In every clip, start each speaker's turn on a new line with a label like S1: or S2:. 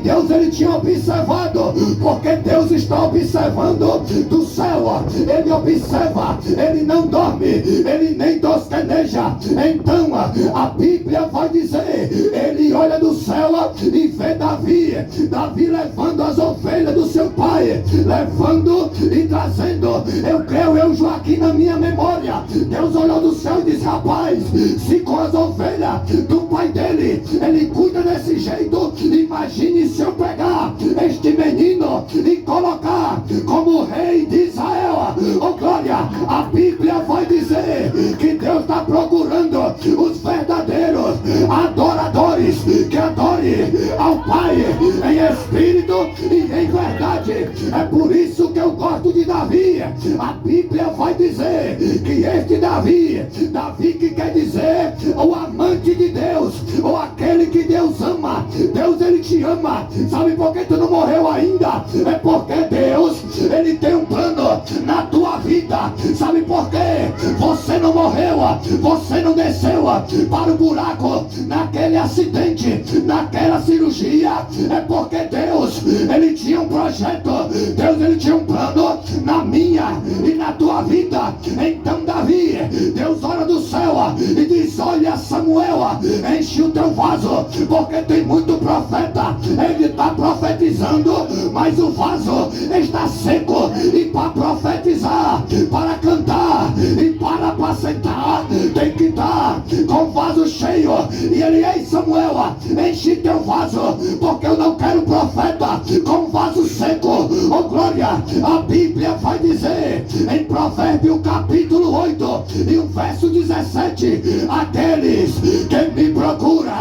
S1: Deus ele tinha observado, porque Deus está observando do céu. Ele observa, ele não dorme, ele nem tosqueneja. Então a Bíblia vai dizer, ele olha do céu e vê Davi levando as ovelhas do seu pai, levando e trazendo. Eu creio, Joaquim, na minha memória, Deus olhou do céu e disse: rapaz, se com as ovelhas do pai dele ele cuida desse jeito, imagine se eu pegar este menino e colocar como rei de Israel. Oh glória, a Bíblia vai dizer que Deus está procurando os verdadeiros adoradores que adorem ao Pai em espírito e em verdade. É por isso que eu gosto de Davi. A Bíblia vai dizer que este Davi que quer dizer o amante de Deus, ou aquele que Deus ama. Deus ele te ama. Sabe por que tu não morreu ainda? É porque Deus ele tem um plano na tua vida. Sabe por quê? Você não morreu, você não desceu para o buraco naquele acidente, naquela cirurgia. É porque Deus ele tinha um projeto, Deus ele tinha um plano na minha e na tua vida. Então Davi, Deus olha do céu e diz: olha Samuel, enche o teu vaso, porque tem muito profeta, ele está profetizando, mas o vaso está seco. E para profetizar, para cantar e para apacentar, tem que estar com o vaso cheio. E ele: ei Samuel, enche teu vaso, porque eu não quero profeta com vaso seco. Oh glória, a Bíblia vai dizer em Provérbios capítulo 8 e o verso 17: aqueles que me procuram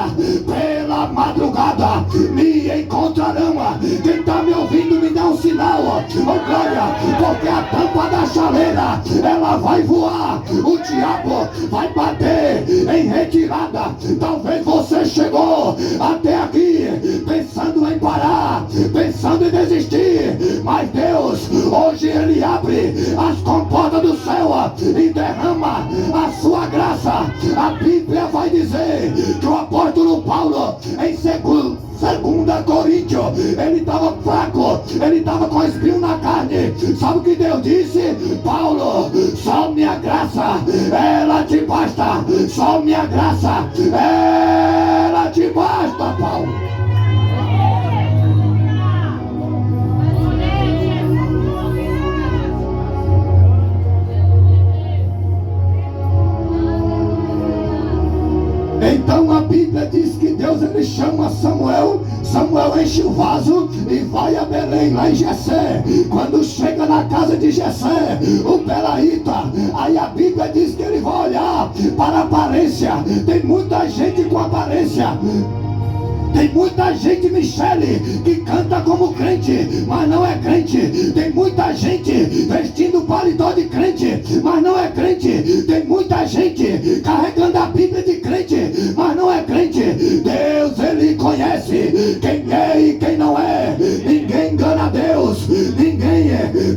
S1: pela madrugada me encontrarão. Quem está me ouvindo me dá um sinal. Oh glória, porque a tampa da chaleira ela vai voar, o diabo vai bater em retirada. Talvez você chegou até aqui pensando em parar, pensando em desistir, mas Deus hoje ele abre as comportas do céu e derrama a sua graça. A Bíblia vai dizer que o apóstolo Paulo em 2 Coríntios, ele estava fraco, ele estava com espinho na carne. Sabe o que Deus disse? Paulo, só minha graça, ela te basta. Só minha graça, ela te basta, Paulo. Então a Bíblia diz que Deus ele chama Samuel enche o vaso e vai a Belém, lá em Jessé. Quando chega na casa de Jessé, o Belaíta, aí a Bíblia diz que ele vai olhar para a aparência. Tem muita gente com aparência. Tem muita gente, Michele, que canta como crente, mas não é crente. Tem muita gente vestindo paletó de crente, mas não é crente. Tem muita gente carregando a Bíblia de crente, mas não é crente. Deus, ele conhece quem é e quem não é. Ninguém engana Deus, ninguém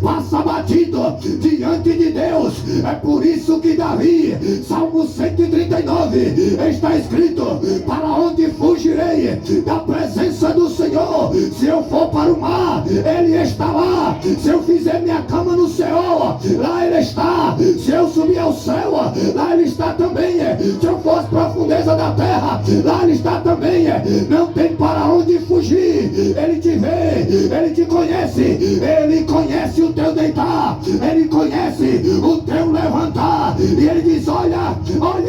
S1: passa batido diante de Deus. É por isso que Davi, Salmo 139, está escrito: para onde fugirei da presença do Senhor? Se eu for para o mar, ele está lá. Se eu fizer minha cama no céu, lá ele está. Se eu subir ao céu, lá ele está também. Se eu for às profundezas da terra, lá ele está também. Não tem para onde fugir. Ele te vê, ele te conhece, ele conhece o teu deitar, ele conhece o teu levantar. E ele diz: olha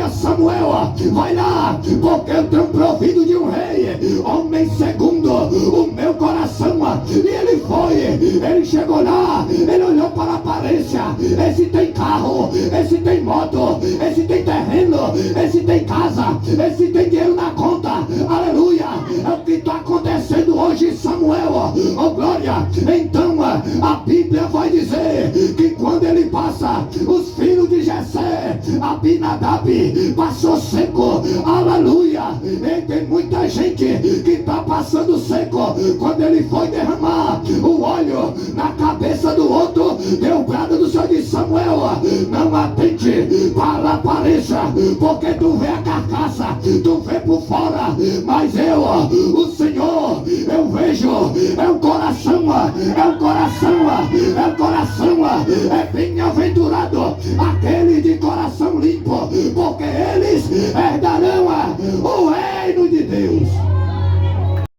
S1: Samuel, vai lá, porque eu tenho provido de um rei, homem segundo o meu coração. E ele foi, ele chegou lá, ele olhou para a aparência. Esse tem carro, esse tem moto, esse tem terreno, esse tem casa, esse tem dinheiro na conta. Aleluia, é o que está acontecendo hoje, Samuel. Oh glória. Então a Bíblia vai dizer que quando ele passa, os filhos de Jessé, Abinadab, passou seco. Aleluia. E tem muita gente que está passando seco. Quando ele foi derramar o óleo na cabeça do outro, deu brado do Senhor de Samuel: não atente para a aparência, porque tu vê a carcaça, tu vê por fora, mas eu, o Senhor, eu vejo é um coração, é bem-aventurado aquele de coração limpo, porque eles